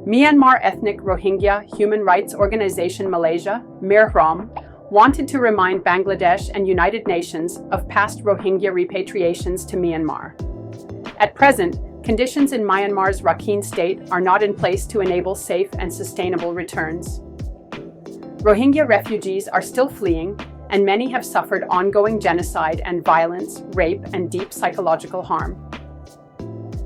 Myanmar Ethnic Rohingya human rights organization Malaysia, MERHROM, wanted to remind Bangladesh and United Nations of past Rohingya repatriations to Myanmar. At present, conditions in Myanmar's Rakhine State are not in place to enable safe and sustainable returns. Rohingya refugees are still fleeing, and many have suffered ongoing genocide and violence, rape, and deep psychological harm.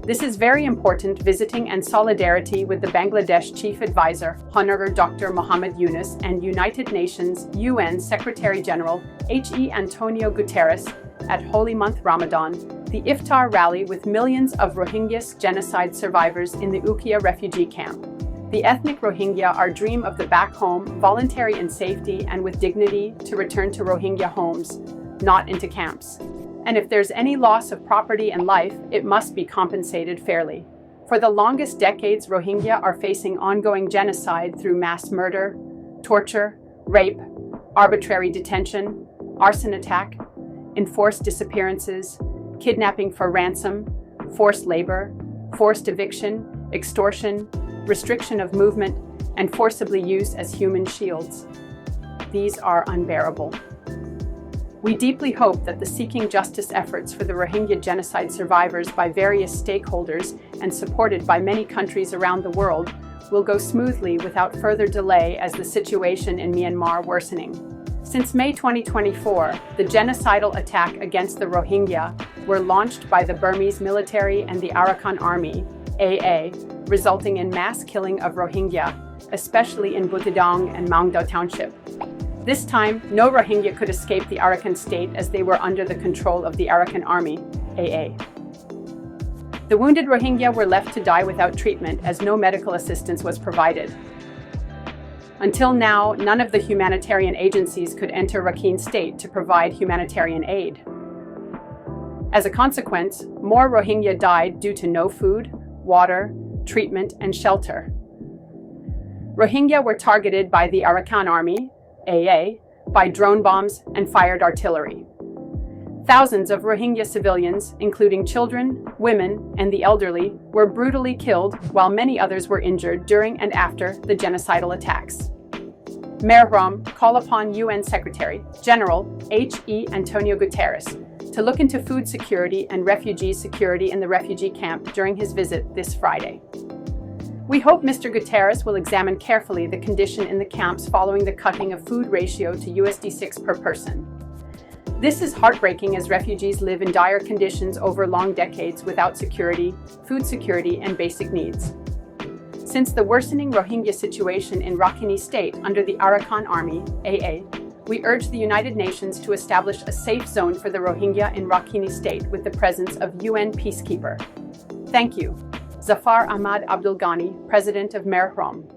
This is very important visiting and solidarity with the Bangladesh Chief Adviser Hon Dr. Mohammad Yunus and United Nations UN Secretary-General He Antonio Guterres at Holy Month Ramadan, the Iftar rally with millions of Rohingyas genocide survivors in the Ukhia refugee camp. The ethnic Rohingya are dream of the back home, voluntary in safety and with dignity to return to Rohingya homes, not into camps. And if there's any loss of property and life, it must be compensated fairly. For the longest decades, Rohingya are facing ongoing genocide through mass murder, torture, rape, arbitrary detention, arson attack, enforced disappearances, kidnapping for ransom, forced labor, forced eviction, extortion, restriction of movement, and forcibly used as human shields. These are unbearable. We deeply hope that the seeking justice efforts for the Rohingya genocide survivors by various stakeholders and supported by many countries around the world will go smoothly without further delay as the situation in Myanmar worsening. Since May 2024, the genocidal attack against the Rohingya were launched by the Burmese military and the Arakan Army, AA, resulting in mass killing of Rohingya, especially in Butidong and Maungdaw Township. This time, no Rohingya could escape the Rakhine State as they were under the control of the Arakan Army, AA. The wounded Rohingya were left to die without treatment as no medical assistance was provided. Until now, none of the humanitarian agencies could enter Rakhine State to provide humanitarian aid. As a consequence, more Rohingya died due to no food, water, treatment, and shelter. Rohingya were targeted by the Arakan Army, AA, by drone bombs and fired artillery. Thousands of Rohingya civilians, including children, women, and the elderly, were brutally killed while many others were injured during and after the genocidal attacks. MERHROM call upon UN Secretary-General He Antonio Guterres to look into food security and refugee security in the refugee camp during his visit this Friday. We hope Mr. Guterres will examine carefully the condition in the camps following the cutting of food ratio to USD6 per person. This is heartbreaking as refugees live in dire conditions over long decades without security, food security, and basic needs. Since the worsening Rohingya situation in Rakhine State under the Arakan Army, AA, we urge the United Nations to establish a safe zone for the Rohingya in Rakhine State with the presence of UN peacekeeper. Thank you. Zafar Ahmad Abdul Ghani, President of MERHROM.